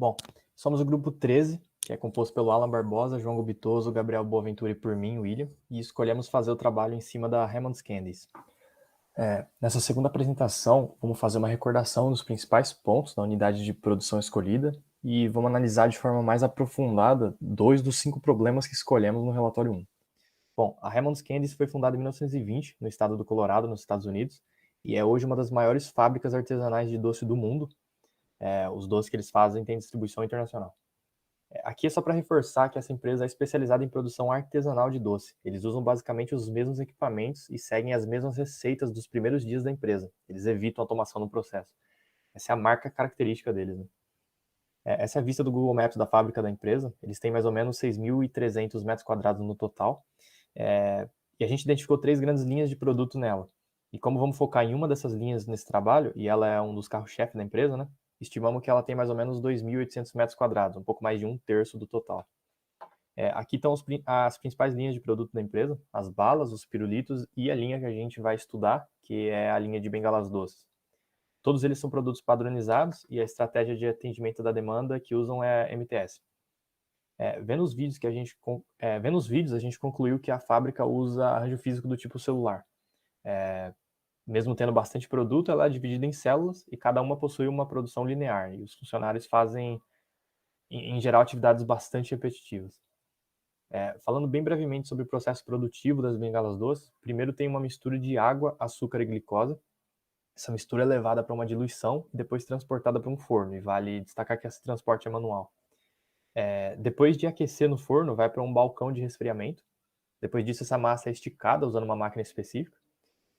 Bom, somos o grupo 13, que é composto pelo Alan Barbosa, João Gubitoso, Gabriel Boaventura e por mim, William, e escolhemos fazer o trabalho em cima da Hammond's Candies. Nessa segunda apresentação, vamos fazer uma recordação dos principais pontos da unidade de produção escolhida e vamos analisar de forma mais aprofundada 2 dos 5 problemas que escolhemos no relatório 1. Bom, a Hammond's Candies foi fundada em 1920, no estado do Colorado, nos Estados Unidos, e é hoje uma das maiores fábricas artesanais de doce do mundo. Os doces que eles fazem têm distribuição internacional. Aqui é só para reforçar que essa empresa é especializada em produção artesanal de doce. Eles usam basicamente os mesmos equipamentos e seguem as mesmas receitas dos primeiros dias da empresa. Eles evitam automação no processo. Essa é a marca característica deles, né? Essa é a vista do Google Maps da fábrica da empresa. Eles têm mais ou menos 6.300 metros quadrados no total. E a gente identificou 3 grandes linhas de produto nela. E como vamos focar em uma dessas linhas nesse trabalho, e ela é um dos carros-chefe da empresa, né? Estimamos que ela tem mais ou menos 2.800 metros quadrados, um pouco mais de 1/3 do total. Aqui estão as principais linhas de produto da empresa, as balas, os pirulitos e a linha que a gente vai estudar, que é a linha de bengalas doces. Todos eles são produtos padronizados e a estratégia de atendimento da demanda que usam é MTS. Vendo os vídeos, a gente concluiu que a fábrica usa arranjo físico do tipo celular. Mesmo tendo bastante produto, ela é dividida em células e cada uma possui uma produção linear. E os funcionários fazem, em geral, atividades bastante repetitivas. Falando bem brevemente sobre o processo produtivo das bengalas doces, primeiro tem uma mistura de água, açúcar e glicose. Essa mistura é levada para uma diluição e depois transportada para um forno. E vale destacar que esse transporte é manual. Depois de aquecer no forno, vai para um balcão de resfriamento. Depois disso, essa massa é esticada usando uma máquina específica.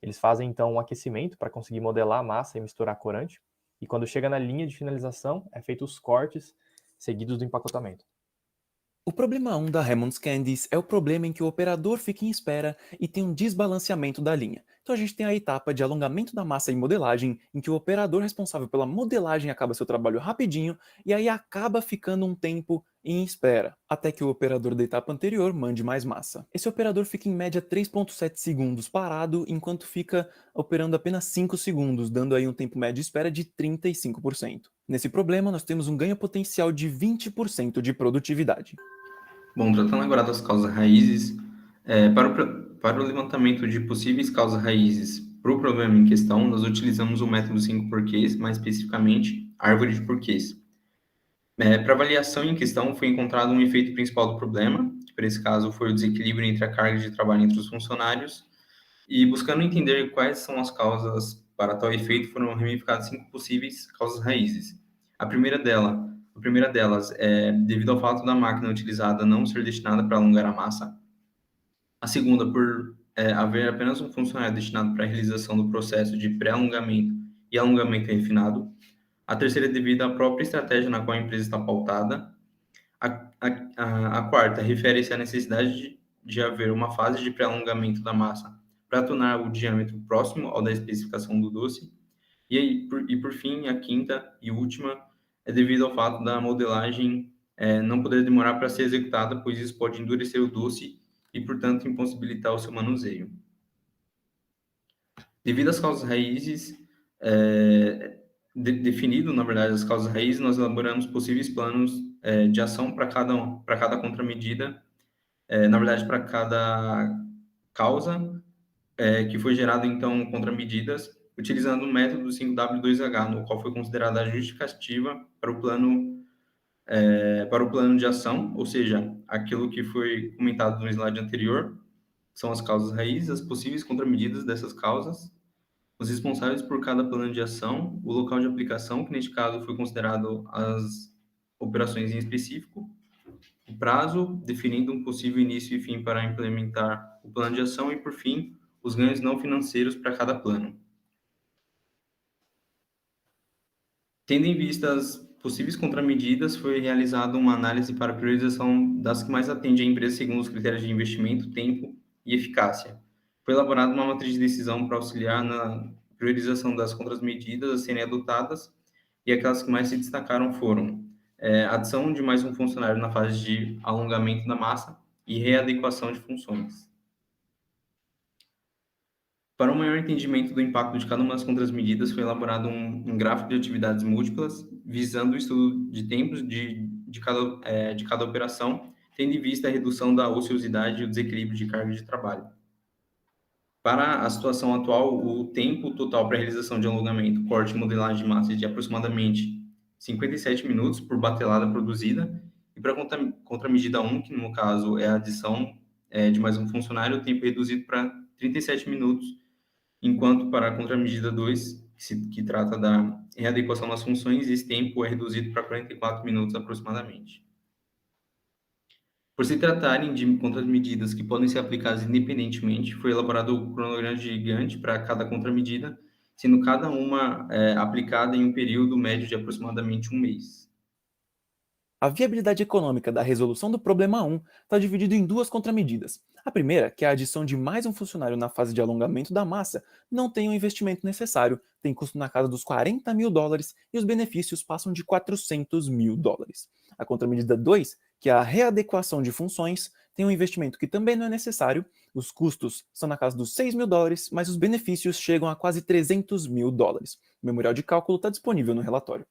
Eles fazem, então, um aquecimento para conseguir modelar a massa e misturar corante. E quando chega na linha de finalização, é feito os cortes seguidos do empacotamento. O problema 1 da Hammond's Candies é o problema em que o operador fica em espera e tem um desbalanceamento da linha. Então a gente tem a etapa de alongamento da massa e modelagem, em que o operador responsável pela modelagem acaba seu trabalho rapidinho e aí acaba ficando um tempo em espera, até que o operador da etapa anterior mande mais massa. Esse operador fica em média 3,7 segundos parado, enquanto fica operando apenas 5 segundos, dando aí um tempo médio de espera de 35%. Nesse problema, nós temos um ganho potencial de 20% de produtividade. Bom, tratando agora das causas raízes, para o levantamento de possíveis causas raízes para o problema em questão, nós utilizamos o método 5 porquês, mais especificamente, árvore de porquês. Para a avaliação em questão, foi encontrado um efeito principal do problema, que para esse caso foi o desequilíbrio entre a carga de trabalho entre os funcionários, e buscando entender quais são as causas para tal efeito, foram ramificadas 5 possíveis causas raízes. A primeira delas é devido ao fato da máquina utilizada não ser destinada para alongar a massa. A segunda, por haver apenas um funcionário destinado para a realização do processo de pré-alongamento e alongamento refinado. A terceira é devido à própria estratégia na qual a empresa está pautada. A quarta refere-se à necessidade de haver uma fase de pré-alongamento da massa para tornar o diâmetro próximo ao da especificação do doce. E por fim, a quinta e última é devido ao fato da modelagem não poder demorar para ser executada, pois isso pode endurecer o doce e, portanto, impossibilitar o seu manuseio. Devido às causas raízes, definido, na verdade, as causas raízes, nós elaboramos possíveis planos de ação para cada contramedida, na verdade, para cada causa que foi gerada, então, contramedidas, utilizando o método 5W2H, no qual foi considerada a justificativa para o plano de ação, ou seja, aquilo que foi comentado no slide anterior, são as causas raízes, as possíveis contramedidas dessas causas, os responsáveis por cada plano de ação, o local de aplicação, que neste caso foi considerado as operações em específico, o prazo, definindo um possível início e fim para implementar o plano de ação e, por fim, os ganhos não financeiros para cada plano. Tendo em vista as possíveis contramedidas, foi realizada uma análise para a priorização das que mais atendem a empresa segundo os critérios de investimento, tempo e eficácia. Foi elaborada uma matriz de decisão para auxiliar na priorização das contramedidas a serem adotadas e aquelas que mais se destacaram foram adição de mais um funcionário na fase de alongamento da massa e readequação de funções. Para um maior entendimento do impacto de cada uma das contramedidas, foi elaborado um gráfico de atividades múltiplas, visando o estudo de tempos de cada operação, tendo em vista a redução da ociosidade e o desequilíbrio de carga de trabalho. Para a situação atual, o tempo total para a realização de alongamento, corte e modelagem de massa é de aproximadamente 57 minutos por batelada produzida, e para a contramedida 1, que no caso é a adição de mais um funcionário, o tempo é reduzido para 37 minutos, enquanto para a contramedida 2, que trata da readequação das funções, esse tempo é reduzido para 44 minutos aproximadamente. Por se tratarem de contramedidas que podem ser aplicadas independentemente, foi elaborado o cronograma gigante para cada contramedida, sendo cada uma aplicada em um período médio de aproximadamente um mês. A viabilidade econômica da resolução do problema 1 está dividida em duas contramedidas. A primeira, que é a adição de mais um funcionário na fase de alongamento da massa, não tem o investimento necessário, tem custo na casa dos $40 mil e os benefícios passam de $400 mil. A contramedida 2, que é a readequação de funções, tem um investimento que também não é necessário, os custos são na casa dos $6 mil, mas os benefícios chegam a quase $300 mil. O memorial de cálculo está disponível no relatório.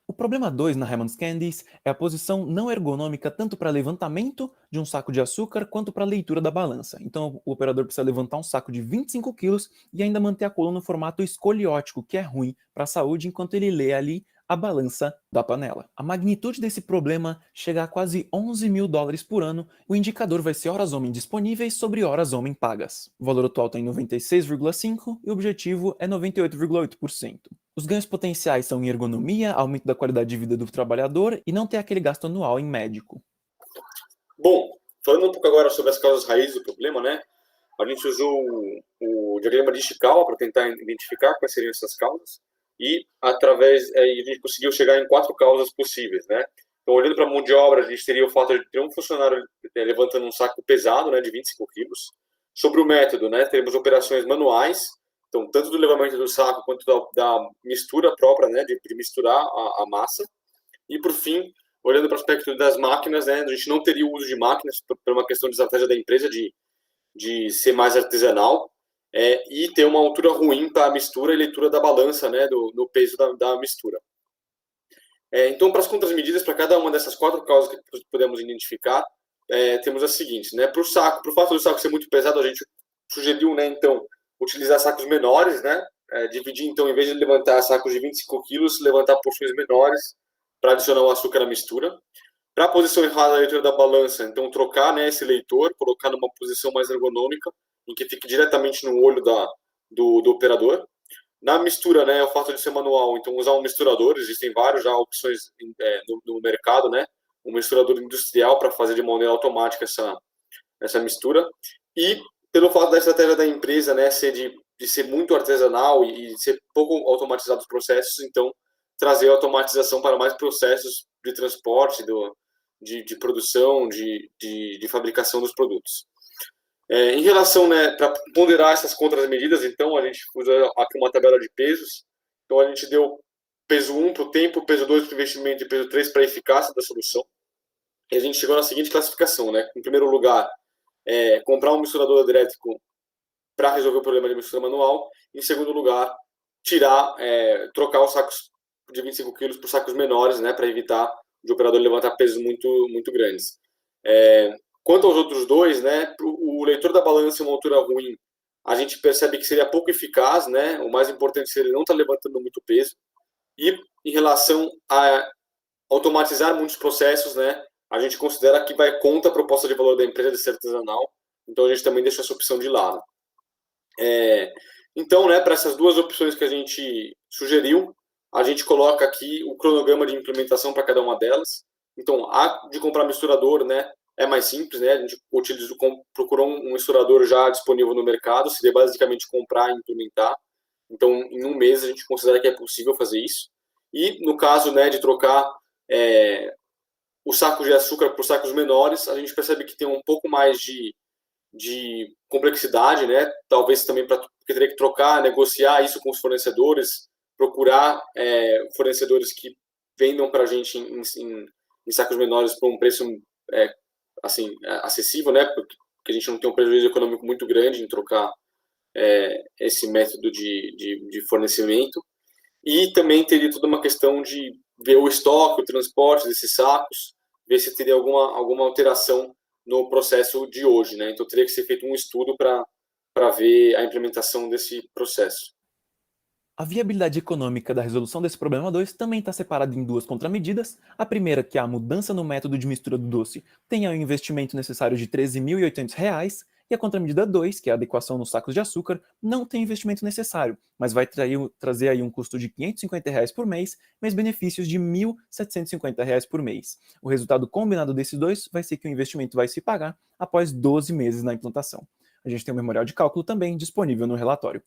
O problema 2 na Hammond's Candies é a posição não ergonômica tanto para levantamento de um saco de açúcar quanto para a leitura da balança. Então o operador precisa levantar um saco de 25 quilos e ainda manter a coluna no formato escoliótico, que é ruim para a saúde, enquanto ele lê ali a balança da panela. A magnitude desse problema chega a quase $11 mil por ano. O indicador vai ser horas homem disponíveis sobre horas homem pagas. O valor atual está em 96,5% e o objetivo é 98,8%. Os ganhos potenciais são em ergonomia, aumento da qualidade de vida do trabalhador e não ter aquele gasto anual em médico. Bom, falando um pouco agora sobre as causas raízes do problema, né? A gente usou o diagrama de Ishikawa para tentar identificar quais seriam essas causas e através a gente conseguiu chegar em 4 causas possíveis, né? Então, olhando para a mão de obra, a gente teria o fato de ter um funcionário levantando um saco pesado, né, de 25 quilos. Sobre o método, né, teremos operações manuais, então tanto do levantamento do saco quanto da mistura própria, né, de misturar a massa. E por fim, olhando para o aspecto das máquinas, né, a gente não teria o uso de máquinas por uma questão de estratégia da empresa de ser mais artesanal e ter uma altura ruim para a mistura e leitura da balança, né, do peso da mistura. Então, para as contramedidas, para cada uma dessas 4 causas que podemos identificar, temos as seguintes, né? Para o fato do saco ser muito pesado, a gente sugeriu, né, então, utilizar sacos menores, né? Dividir, então, em vez de levantar sacos de 25 quilos, levantar porções menores para adicionar o açúcar à mistura. Para a posição errada da leitura da balança, então, trocar, né, esse leitor, colocar numa posição mais ergonômica, em que fique diretamente no olho do operador. Na mistura, né, o fato de ser manual, então usar um misturador, existem várias já opções no mercado, né, um misturador industrial para fazer de maneira automática essa mistura, e pelo fato da estratégia da empresa, né, de ser muito artesanal e ser pouco automatizado os processos, então trazer automatização para mais processos de transporte, de produção, de fabricação dos produtos. Em relação, né, para ponderar essas contramedidas, então, a gente usa aqui uma tabela de pesos. Então, a gente deu peso 1 para o tempo, peso 2 para o investimento e peso 3 para a eficácia da solução. E a gente chegou na seguinte classificação, né? Em primeiro lugar, comprar um misturador elétrico para resolver o problema de mistura manual. Em segundo lugar, trocar os sacos de 25 quilos por sacos menores, né, para evitar de operador levantar pesos muito, muito grandes. Quanto aos outros dois, né, o leitor da balança em uma altura ruim, a gente percebe que seria pouco eficaz, né? O mais importante seria ele não estar levantando muito peso. E em relação a automatizar muitos processos, né, a gente considera que vai contra a proposta de valor da empresa de ser artesanal. Então a gente também deixa essa opção de lado. Então, né, para essas duas opções que a gente sugeriu, a gente coloca aqui o cronograma de implementação para cada uma delas. Então, a de comprar misturador, né, é mais simples, né? A gente procurou um misturador já disponível no mercado, seria basicamente comprar e implementar. Então, em um mês a gente considera que é possível fazer isso. E no caso, né, de trocar o saco de açúcar por sacos menores, a gente percebe que tem um pouco mais de complexidade, né? Talvez também porque teria que trocar, negociar isso com os fornecedores, procurar fornecedores que vendam para a gente em sacos menores por um preço assim acessível, né? Porque a gente não tem um prejuízo econômico muito grande em trocar esse método de fornecimento. E também teria toda uma questão de ver o estoque, o transporte desses sacos, ver se teria alguma alteração no processo de hoje, né? Então teria que ser feito um estudo para ver a implementação desse processo. A viabilidade econômica da resolução desse problema 2 também está separada em duas contramedidas. A primeira, que é a mudança no método de mistura do doce, tem o investimento necessário de R$ 13.800, e a contramedida 2, que é a adequação nos sacos de açúcar, não tem investimento necessário, mas vai trazer aí um custo de R$ 550 por mês, mais benefícios de R$ 1.750 por mês. O resultado combinado desses dois vai ser que o investimento vai se pagar após 12 meses na implantação. A gente tem um memorial de cálculo também disponível no relatório.